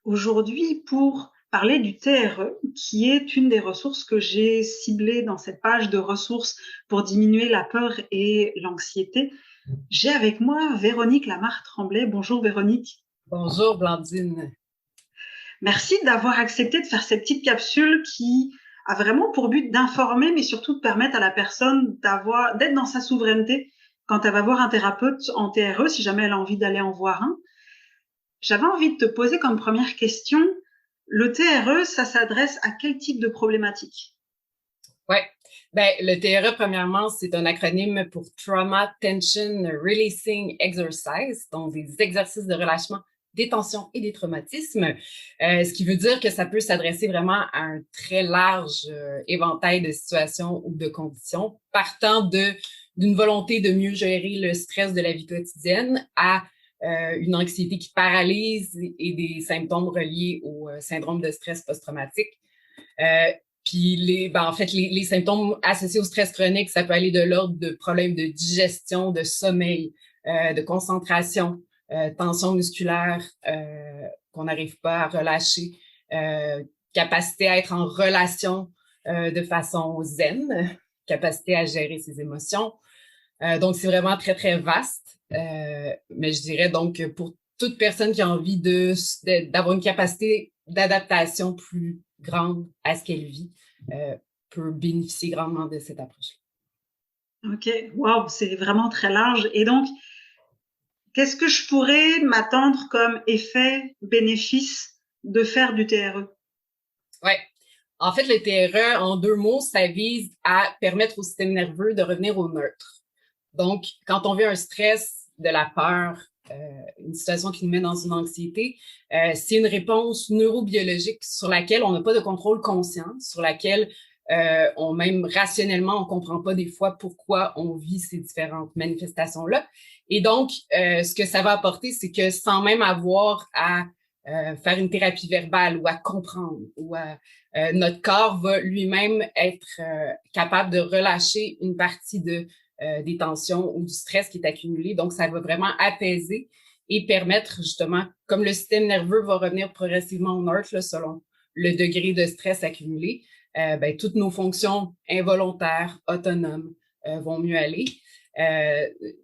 aujourd'hui pour parler du TRE, qui est une des ressources que j'ai ciblées dans cette page de ressources pour diminuer la peur et l'anxiété. J'ai avec moi Véronique Lamarre-Tremblay. Bonjour Véronique. Bonjour Blandine. Merci d'avoir accepté de faire cette petite capsule qui a vraiment pour but d'informer, mais surtout de permettre à la personne d'être dans sa souveraineté quand elle va voir un thérapeute en TRE, si jamais elle a envie d'aller en voir un. J'avais envie de te poser comme première question, le TRE, ça s'adresse à quel type de problématique? Oui, le TRE, premièrement, c'est un acronyme pour Trauma Tension Releasing Exercise, donc des exercices de relâchement des tensions et des traumatismes, ce qui veut dire que ça peut s'adresser vraiment à un très large éventail de situations ou de conditions, partant d'une volonté de mieux gérer le stress de la vie quotidienne à une anxiété qui paralyse et des symptômes reliés au syndrome de stress post-traumatique. Puis en fait, les symptômes associés au stress chronique, ça peut aller de l'ordre de problèmes de digestion, de sommeil, de concentration, tension musculaire qu'on n'arrive pas à relâcher, capacité à être en relation de façon zen, capacité à gérer ses émotions. Donc, c'est vraiment très, très vaste. Mais je dirais donc pour toute personne qui a envie d'avoir une capacité d'adaptation plus grande à ce qu'elle vit, peut bénéficier grandement de cette approche-là. Ok, waouh, c'est vraiment très large. Et donc, qu'est-ce que je pourrais m'attendre comme effet, bénéfice de faire du TRE? Ouais. En fait, le TRE, en deux mots, ça vise à permettre au système nerveux de revenir au neutre. Donc, quand on vit un stress, de la peur, une situation qui nous met dans une anxiété, c'est une réponse neurobiologique sur laquelle on n'a pas de contrôle conscient, sur laquelle même rationnellement, on comprend pas des fois pourquoi on vit ces différentes manifestations-là. Et donc, ce que ça va apporter, c'est que sans même avoir à faire une thérapie verbale ou à comprendre, notre corps va lui-même être capable de relâcher une partie des tensions ou du stress qui est accumulé. Donc, ça va vraiment apaiser et permettre justement, comme le système nerveux va revenir progressivement au neutre là, selon le degré de stress accumulé, toutes nos fonctions involontaires, autonomes, vont mieux aller.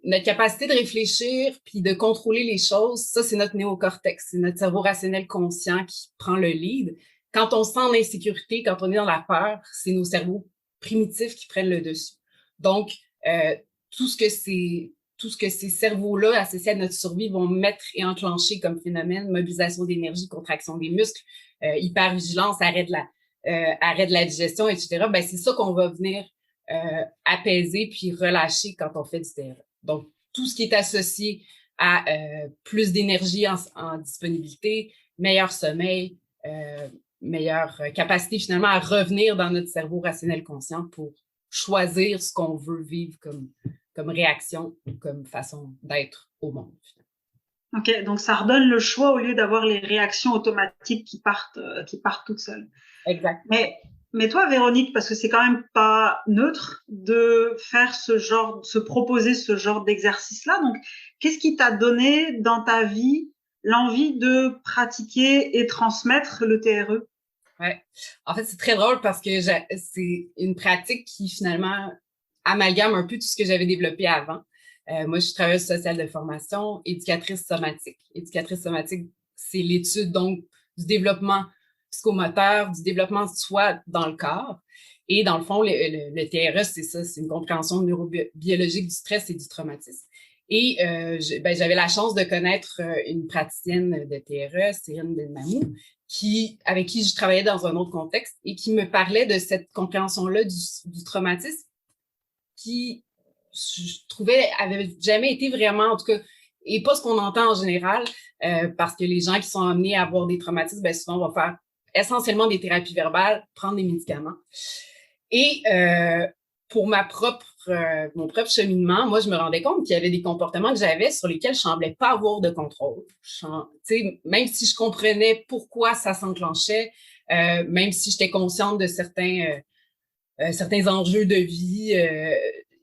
Notre capacité de réfléchir puis de contrôler les choses, ça, c'est notre néocortex, c'est notre cerveau rationnel conscient qui prend le lead. Quand on se sent en insécurité, quand on est dans la peur, c'est nos cerveaux primitifs qui prennent le dessus. Donc, euh, tout ce que ces cerveaux-là associés à notre survie vont mettre et enclencher comme phénomène, mobilisation d'énergie, contraction des muscles, hypervigilance, arrêt de la digestion, etc., c'est ça qu'on va venir apaiser puis relâcher quand on fait du TRE. Donc, tout ce qui est associé à plus d'énergie en disponibilité, meilleur sommeil, meilleure capacité finalement à revenir dans notre cerveau rationnel conscient pour choisir ce qu'on veut vivre comme réaction ou comme façon d'être au monde. Ok, donc ça redonne le choix au lieu d'avoir les réactions automatiques qui partent toutes seules. Exact. Mais, mais toi, Véronique, parce que c'est quand même pas neutre de faire se proposer ce genre d'exercice-là. Donc, qu'est-ce qui t'a donné dans ta vie l'envie de pratiquer et transmettre le TRE? Ouais. En fait, c'est très drôle parce que c'est une pratique qui finalement amalgame un peu tout ce que j'avais développé avant. Moi, je suis travailleuse sociale de formation, éducatrice somatique. Éducatrice somatique, c'est l'étude donc du développement psychomoteur, du développement de soi dans le corps. Et dans le fond, le TRE, c'est ça, c'est une compréhension neurobiologique du stress et du traumatisme. Et j'avais la chance de connaître une praticienne de TRE, Cyrine Benmamou, avec qui je travaillais dans un autre contexte et qui me parlait de cette compréhension-là du traumatisme qui, je trouvais, avait jamais été vraiment, en tout cas, et pas ce qu'on entend en général, parce que les gens qui sont amenés à avoir des traumatismes, souvent, vont faire essentiellement des thérapies verbales, prendre des médicaments. Et pour mon propre cheminement, moi, je me rendais compte qu'il y avait des comportements que j'avais sur lesquels je semblais pas avoir de contrôle. Même si je comprenais pourquoi ça s'enclenchait, même si j'étais consciente de certains enjeux de vie,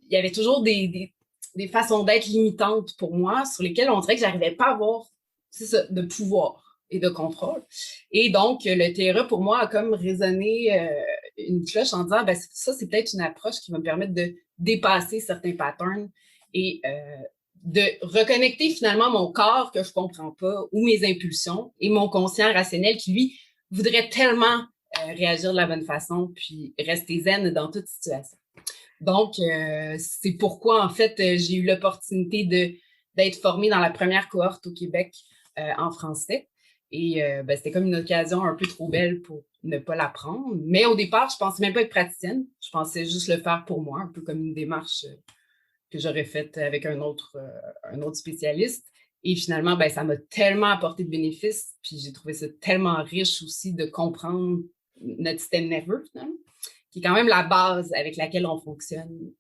il y avait toujours des façons d'être limitantes pour moi sur lesquelles on dirait que j'arrivais pas à avoir, c'est ça, de pouvoir. et de contrôle. Et donc, le TRE, pour moi, a comme résonné une cloche en disant, ben, ça, c'est peut-être une approche qui va me permettre de dépasser certains patterns et de reconnecter finalement mon corps que je comprends pas ou mes impulsions et mon conscient rationnel qui, lui, voudrait tellement réagir de la bonne façon puis rester zen dans toute situation. Donc, c'est pourquoi, en fait, j'ai eu l'opportunité d'être formée dans la première cohorte au Québec en français. Et ben, c'était comme une occasion un peu trop belle pour ne pas l'apprendre. Mais au départ, je pensais même pas être praticienne. Je pensais juste le faire pour moi, un peu comme une démarche que j'aurais faite avec un autre spécialiste. Et finalement, ben, ça m'a tellement apporté de bénéfices. Puis j'ai trouvé ça tellement riche aussi de comprendre notre système nerveux, finalement, qui est quand même la base avec laquelle on fonctionne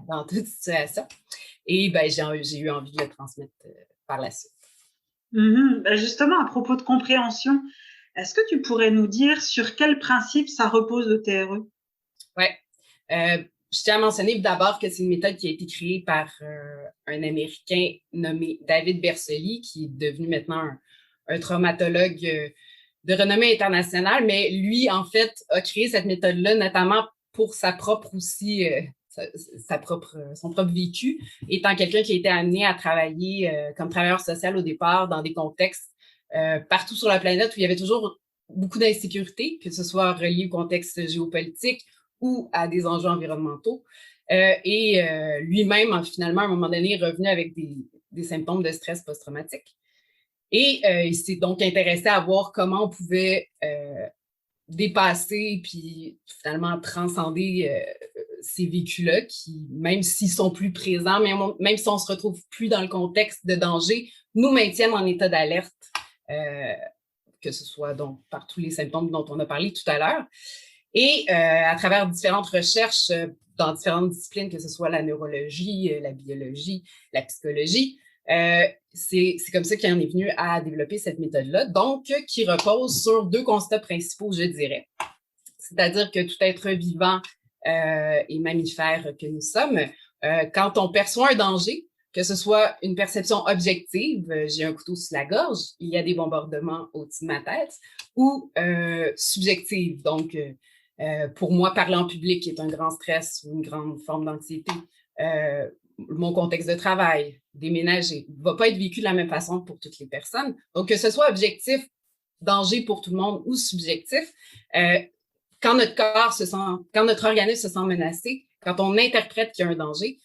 dans toute situation. Et ben, j'ai eu envie de le transmettre par la suite. Ben justement, à propos de compréhension, est-ce que tu pourrais nous dire sur quel principe ça repose le TRE? Oui. Je tiens à mentionner d'abord que c'est une méthode qui a été créée par un Américain nommé David Berceli, qui est devenu maintenant un traumatologue de renommée internationale, mais lui, en fait, a créé cette méthode-là notamment pour sa propre aussi, son propre vécu, étant quelqu'un qui a été amené à travailler comme travailleur social au départ dans des contextes partout sur la planète où il y avait toujours beaucoup d'insécurité, que ce soit relié au contexte géopolitique ou à des enjeux environnementaux. Lui-même, finalement, à un moment donné, est revenu avec des symptômes de stress post-traumatique. Et il s'est donc intéressé à voir comment on pouvait dépasser puis finalement transcender ces vécus-là qui, même s'ils sont plus présents, même si on se retrouve plus dans le contexte de danger, nous maintiennent en état d'alerte, que ce soit donc par tous les symptômes dont on a parlé tout à l'heure. Et à travers différentes recherches dans différentes disciplines, que ce soit la neurologie, la biologie, la psychologie, c'est comme ça qu'il en est venu à développer cette méthode-là, donc qui repose sur deux constats principaux, je dirais. C'est-à-dire que tout être vivant et mammifère que nous sommes, quand on perçoit un danger, que ce soit une perception objective, j'ai un couteau sous la gorge, il y a des bombardements au-dessus de ma tête, ou subjective, donc pour moi, parler en public est un grand stress ou une grande forme d'anxiété. Mon contexte de travail, déménager, ne va pas être vécu de la même façon pour toutes les personnes. Donc, que ce soit objectif, danger pour tout le monde ou subjectif, quand notre organisme se sent menacé, quand on interprète qu'il y a un danger,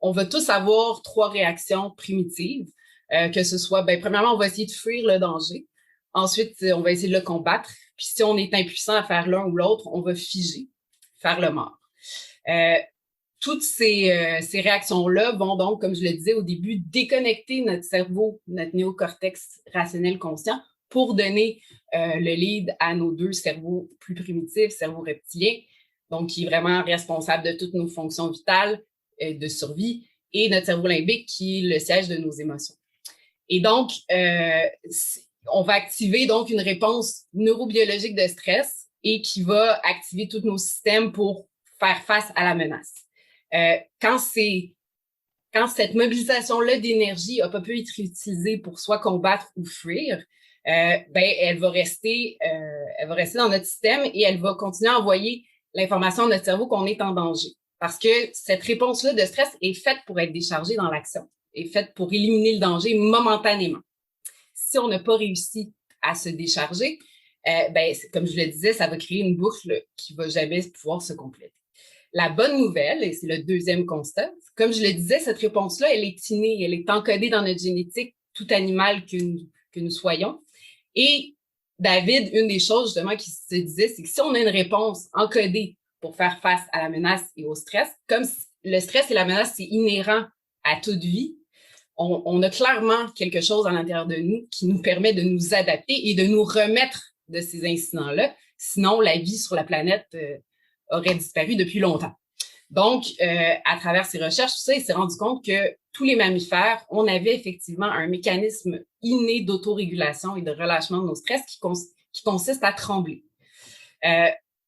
on va tous avoir trois réactions primitives, que ce soit, ben, premièrement, on va essayer de fuir le danger. Ensuite, on va essayer de le combattre. Puis si on est impuissant à faire l'un ou l'autre, on va figer, faire le mort. Toutes ces réactions-là vont donc, comme je le disais au début, déconnecter notre cerveau, notre néocortex rationnel conscient, pour donner le lead à nos deux cerveaux plus primitifs, cerveau reptilien, donc qui est vraiment responsable de toutes nos fonctions vitales de survie, et notre cerveau limbique qui est le siège de nos émotions. Et donc, on va activer donc une réponse neurobiologique de stress et qui va activer tous nos systèmes pour faire face à la menace. Quand cette mobilisation-là d'énergie n'a pas pu être utilisée pour soit combattre ou fuir, ben elle va rester dans notre système et elle va continuer à envoyer l'information à notre cerveau qu'on est en danger. Parce que cette réponse-là de stress est faite pour être déchargée dans l'action, est faite pour éliminer le danger momentanément. Si on n'a pas réussi à se décharger, ben, comme je le disais, ça va créer une boucle qui ne va jamais pouvoir se compléter. La bonne nouvelle, et c'est le deuxième constat, comme je le disais, cette réponse-là, elle est innée, elle est encodée dans notre génétique, tout animal que nous soyons. Et David, une des choses justement qui se disait, c'est que si on a une réponse encodée pour faire face à la menace et au stress, comme le stress et la menace, c'est inhérent à toute vie, on a clairement quelque chose à l'intérieur de nous qui nous permet de nous adapter et de nous remettre de ces incidents-là. Sinon, la vie sur la planète aurait disparu depuis longtemps. Donc, à travers ces recherches, tout ça, il s'est rendu compte que tous les mammifères, on avait effectivement un mécanisme inné d'autorégulation et de relâchement de nos stress qui consiste à trembler.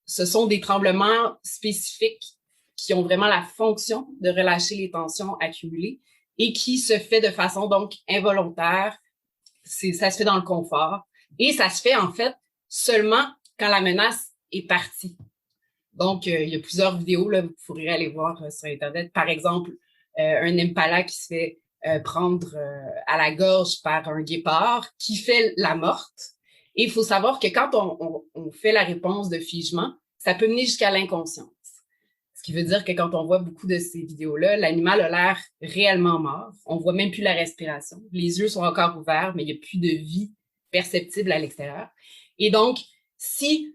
Ce sont des tremblements spécifiques qui ont vraiment la fonction de relâcher les tensions accumulées et qui se fait de façon donc involontaire. Ça se fait dans le confort. Et ça se fait, en fait, seulement quand la menace est partie. Donc, il y a plusieurs vidéos, là, vous pourrez aller voir sur Internet. Par exemple, un impala qui se fait prendre à la gorge par un guépard qui fait la morte. Et il faut savoir que quand on fait la réponse de figement, ça peut mener jusqu'à l'inconscience. Ce qui veut dire que quand on voit beaucoup de ces vidéos-là, l'animal a l'air réellement mort. On voit même plus la respiration. Les yeux sont encore ouverts, mais il n'y a plus de vie perceptible à l'extérieur. Et donc, si,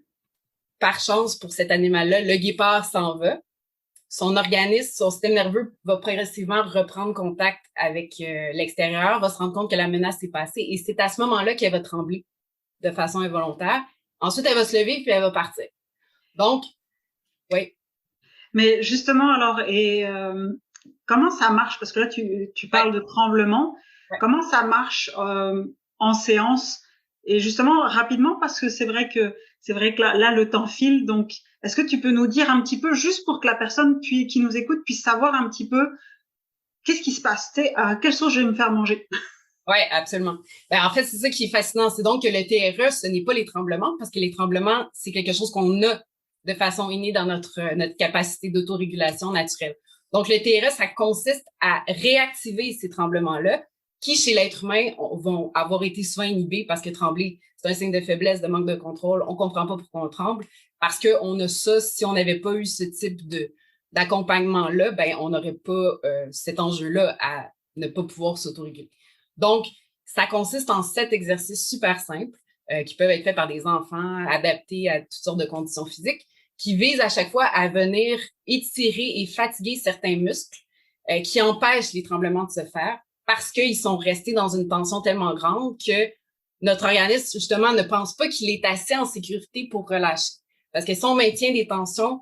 par chance pour cet animal-là, le guépard s'en va, son organisme, son système nerveux va progressivement reprendre contact avec l'extérieur, va se rendre compte que la menace est passée et c'est à ce moment-là qu'elle va trembler de façon involontaire. Ensuite, elle va se lever puis elle va partir. Donc, oui. Mais justement, alors, comment ça marche? Parce que là, tu parles de tremblement. Ouais. Comment ça marche en séance? Et justement, rapidement, parce que c'est vrai que là, le temps file. Donc, est-ce que tu peux nous dire un petit peu, juste pour que la personne qui nous écoute puisse savoir un petit peu qu'est-ce qui se passe? À quelle sauce je vais me faire manger? Oui, absolument. Ben, en fait, c'est ça qui est fascinant. C'est donc que le TRE, ce n'est pas les tremblements, parce que les tremblements, c'est quelque chose qu'on a de façon innée dans notre capacité d'autorégulation naturelle. Donc, le TRE, ça consiste à réactiver ces tremblements-là, qui, chez l'être humain, vont avoir été souvent inhibés parce que trembler, c'est un signe de faiblesse, de manque de contrôle. On comprend pas pourquoi on tremble, parce qu'on a ça, si on n'avait pas eu ce type d'accompagnement-là, ben, on n'aurait pas cet enjeu-là à ne pas pouvoir s'autoréguler. Donc, ça consiste en 7 exercices super simples qui peuvent être faits par des enfants, adaptés à toutes sortes de conditions physiques, qui visent à chaque fois à venir étirer et fatiguer certains muscles qui empêchent les tremblements de se faire parce qu'ils sont restés dans une tension tellement grande que notre organisme, justement, ne pense pas qu'il est assez en sécurité pour relâcher. Parce que si on maintient des tensions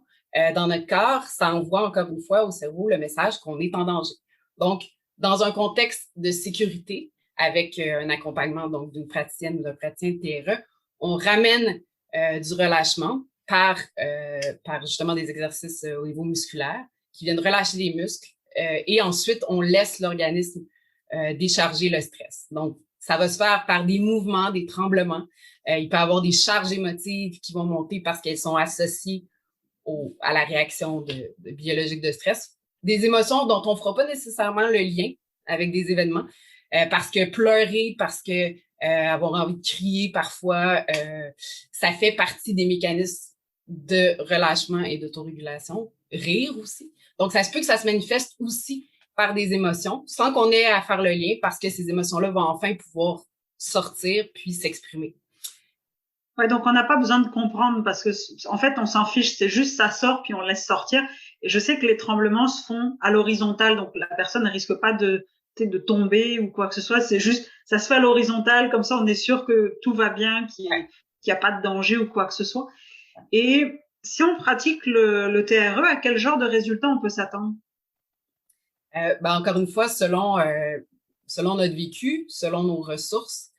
dans notre corps, ça envoie encore une fois au cerveau le message qu'on est en danger. Donc, dans un contexte de sécurité, avec un accompagnement donc d'une praticienne ou d'un praticien de TRE, on ramène du relâchement par justement des exercices au niveau musculaire qui viennent relâcher les muscles et ensuite on laisse l'organisme décharger le stress. Donc, ça va se faire par des mouvements, des tremblements. Il peut y avoir des charges émotives qui vont monter parce qu'elles sont associées à la réaction biologique de stress. Des émotions dont on ne fera pas nécessairement le lien avec des événements, parce que pleurer, parce que avoir envie de crier parfois, ça fait partie des mécanismes de relâchement et d'autorégulation. Rire aussi. Donc, ça se peut que ça se manifeste aussi par des émotions, sans qu'on ait à faire le lien, parce que ces émotions-là vont enfin pouvoir sortir puis s'exprimer. Ouais, donc on n'a pas besoin de comprendre parce que en fait on s'en fiche, c'est juste ça sort puis on laisse sortir. Et je sais que les tremblements se font à l'horizontale, donc la personne ne risque pas de tomber ou quoi que ce soit. C'est juste ça se fait à l'horizontale, comme ça on est sûr que tout va bien, qu'il y a pas de danger ou quoi que ce soit. Et si on pratique le TRE, à quel genre de résultat on peut s'attendre? Ben encore une fois, selon notre vécu, selon nos ressources.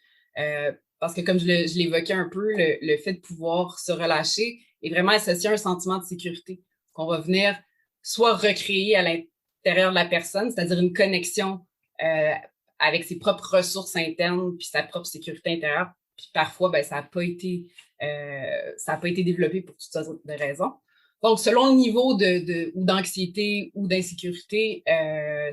Parce que comme je l'évoquais un peu, le fait de pouvoir se relâcher est vraiment associé à un sentiment de sécurité qu'on va venir soit recréer à l'intérieur de la personne, c'est-à-dire une connexion avec ses propres ressources internes puis sa propre sécurité intérieure. Puis parfois, ben, ça n'a pas été développé pour toutes sortes de raisons. Donc, selon le niveau ou d'anxiété ou d'insécurité,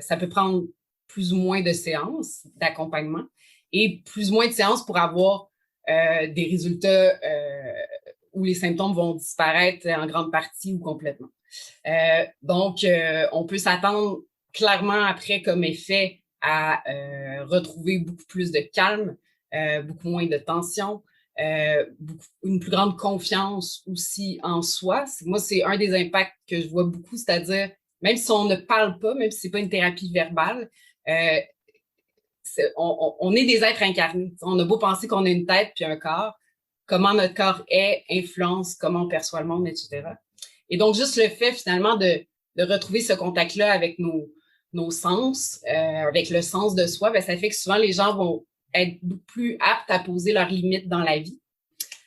ça peut prendre plus ou moins de séances d'accompagnement et plus ou moins de séances pour avoir des résultats où les symptômes vont disparaître en grande partie ou complètement. Donc, on peut s'attendre clairement après comme effet à retrouver beaucoup plus de calme, beaucoup moins de tension, une plus grande confiance aussi en soi. Moi, c'est un des impacts que je vois beaucoup, c'est-à-dire, même si on ne parle pas, même si c'est pas une thérapie verbale, on est des êtres incarnés. On a beau penser qu'on a une tête puis un corps, comment notre corps est, influence comment on perçoit le monde, etc. Et donc, juste le fait, finalement, de retrouver ce contact-là avec nos sens, avec le sens de soi, ben, ça fait que souvent, les gens vont être beaucoup plus aptes à poser leurs limites dans la vie,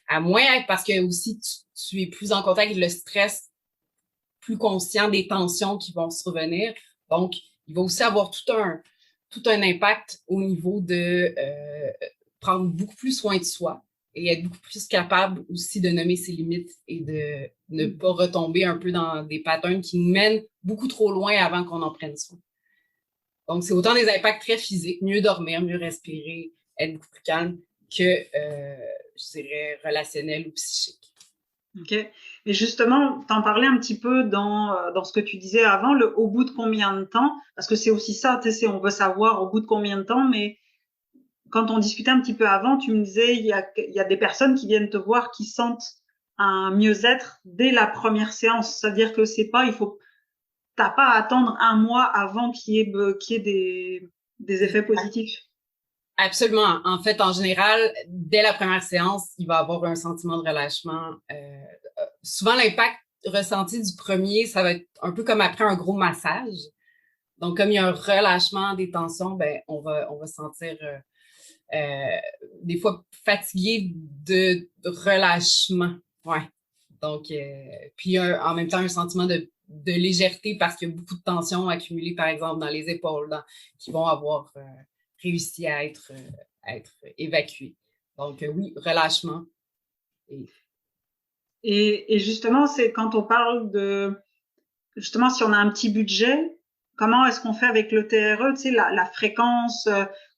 à moins être parce que aussi tu es plus en contact avec le stress, plus conscient des tensions qui vont se revenir. Donc, il va aussi avoir tout un impact au niveau de prendre beaucoup plus soin de soi, et être beaucoup plus capable aussi de nommer ses limites et de ne pas retomber un peu dans des patterns qui nous mènent beaucoup trop loin avant qu'on en prenne soin. Donc, c'est autant des impacts très physiques, mieux dormir, mieux respirer, être beaucoup plus calme, que, je dirais, relationnel ou psychique. OK. Et justement, t'en parlais un petit peu dans ce que tu disais avant, le au bout de combien de temps? Parce que c'est aussi ça, tu sais, on veut savoir au bout de combien de temps, mais quand on discutait un petit peu avant, tu me disais, il y a des personnes qui viennent te voir qui sentent un mieux-être dès la première séance. C'est-à-dire que c'est pas, t'as pas à attendre un mois avant qu'il y ait des effets positifs. Absolument. En fait, en général, dès la première séance, il va y avoir un sentiment de relâchement. Souvent, l'impact ressenti du premier, ça va être un peu comme après un gros massage. Donc, comme il y a un relâchement des tensions, ben, on va se sentir des fois fatigué de relâchement. Ouais. Donc, puis en même temps, un sentiment de légèreté parce qu'il y a beaucoup de tensions accumulées, par exemple, dans les épaules, qui vont avoir réussi à être évacuées. Donc, oui, relâchement. Et justement, c'est quand on parle justement, si on a un petit budget, comment est-ce qu'on fait avec le TRE, tu sais, la fréquence,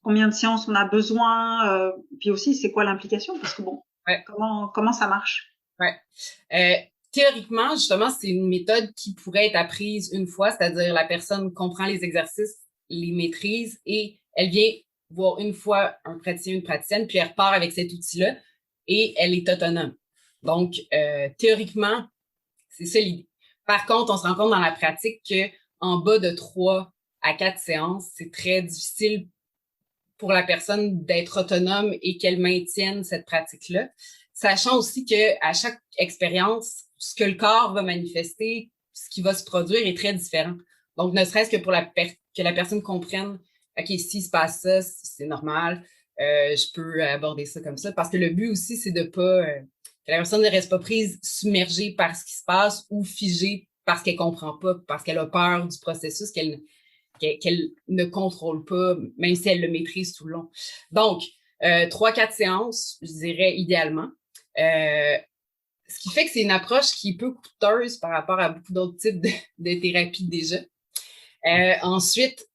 combien de séances on a besoin, puis aussi, c'est quoi l'implication? Parce que bon, ouais. comment ça marche? Ouais. Théoriquement, justement, c'est une méthode qui pourrait être apprise une fois, c'est-à-dire la personne comprend les exercices, les maîtrise et elle vient voir une fois un praticien, une praticienne, puis elle repart avec cet outil-là et elle est autonome. Donc, théoriquement, c'est ça l'idée. Par contre, on se rend compte dans la pratique que en bas de 3 à 4 séances, c'est très difficile pour la personne d'être autonome et qu'elle maintienne cette pratique-là. Sachant aussi que à chaque expérience, ce que le corps va manifester, ce qui va se produire est très différent. Donc, ne serait-ce que pour que la personne comprenne, OK, s'il se passe ça, c'est normal, je peux aborder ça comme ça. Parce que le but aussi, c'est de pas que la personne ne reste pas prise, submergée par ce qui se passe ou figée parce qu'elle comprend pas, parce qu'elle a peur du processus qu'elle ne contrôle pas, même si elle le maîtrise tout le long. Donc, 3-4 séances, je dirais idéalement. Ce qui fait que c'est une approche qui est peu coûteuse par rapport à beaucoup d'autres types de thérapies déjà. Ensuite,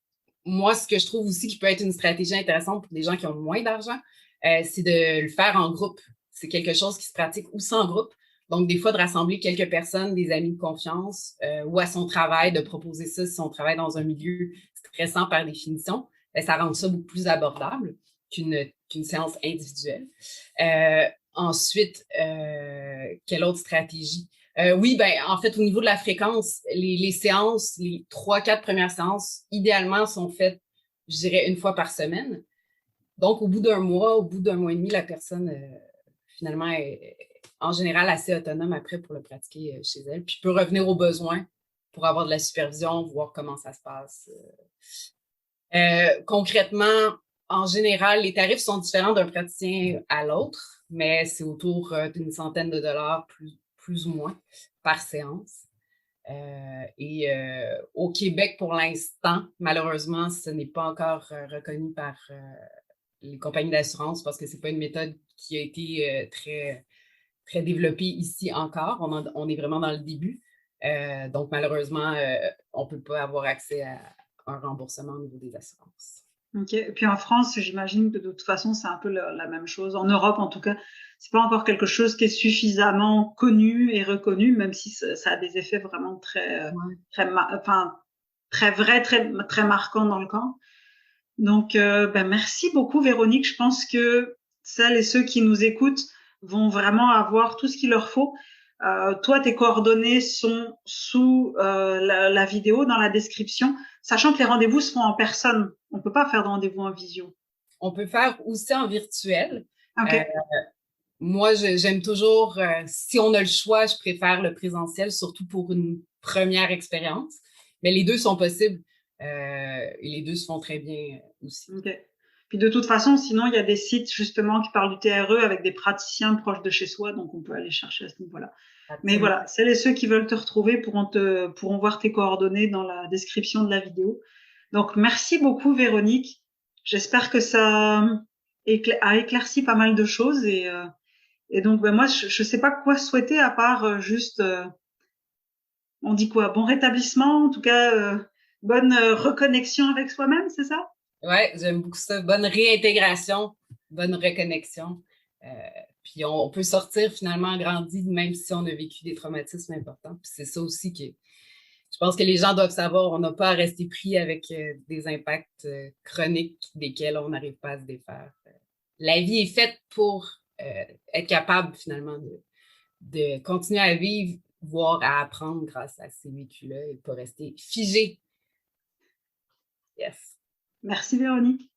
moi, ce que je trouve aussi qui peut être une stratégie intéressante pour des gens qui ont moins d'argent, c'est de le faire en groupe. C'est quelque chose qui se pratique aussi en groupe. Donc, des fois, de rassembler quelques personnes, des amis de confiance, ou à son travail, de proposer ça si on travaille dans un milieu stressant par définition, ça rend ça beaucoup plus abordable qu'une séance individuelle. Ensuite, quelle autre stratégie? Oui, ben en fait, au niveau de la fréquence, les séances, les 3-4 premières séances, idéalement, sont faites, je dirais, une fois par semaine. Donc, au bout d'un mois et demi, la personne, finalement, est en général assez autonome après pour le pratiquer chez elle, puis peut revenir aux besoins pour avoir de la supervision, voir comment ça se passe. Concrètement, en général, les tarifs sont différents d'un praticien à l'autre, mais c'est autour d'une centaine de dollars, plus ou moins, par séance. Au Québec, pour l'instant, malheureusement, ce n'est pas encore reconnu par les compagnies d'assurance parce que c'est pas une méthode qui a été très, très développée ici encore. On est vraiment dans le début. Donc, malheureusement, on peut pas avoir accès à un remboursement au niveau des assurances. OK. Et puis en France, j'imagine que de toute façon, c'est un peu la même chose. En Europe, en tout cas, c'est pas encore quelque chose qui est suffisamment connu et reconnu, même si ça a des effets vraiment très vrais, très marquants dans le corps. Donc, merci beaucoup, Véronique. Je pense que celles et ceux qui nous écoutent vont vraiment avoir tout ce qu'il leur faut. Toi, tes coordonnées sont sous la vidéo, dans la description, sachant que les rendez-vous se font en personne. On peut pas faire de rendez-vous en visio. On peut faire aussi en virtuel. Okay. Moi, j'aime toujours, si on a le choix, je préfère le présentiel, surtout pour une première expérience. Mais les deux sont possibles et les deux se font très bien aussi. Okay. Puis de toute façon, sinon, il y a des sites justement qui parlent du TRE avec des praticiens proches de chez soi, donc on peut aller chercher à ce niveau-là. Mais voilà, celles et ceux qui veulent te retrouver pourront voir tes coordonnées dans la description de la vidéo. Donc, merci beaucoup, Véronique. J'espère que ça a éclairci pas mal de choses et Et donc, ben, moi, je sais pas quoi souhaiter à part juste, on dit quoi, bon rétablissement, en tout cas, bonne reconnexion avec soi-même, c'est ça? Ouais, j'aime beaucoup ça. Bonne réintégration, bonne reconnexion. Euh, puis on peut sortir finalement grandi, même si on a vécu des traumatismes importants. Puis c'est ça aussi que je pense que les gens doivent savoir. On n'a pas à rester pris avec des impacts chroniques desquels on n'arrive pas à se défaire. La vie est faite pour être capable finalement de continuer à vivre, voire à apprendre grâce à ces vécus-là et pas rester figé. Yes. Merci Véronique.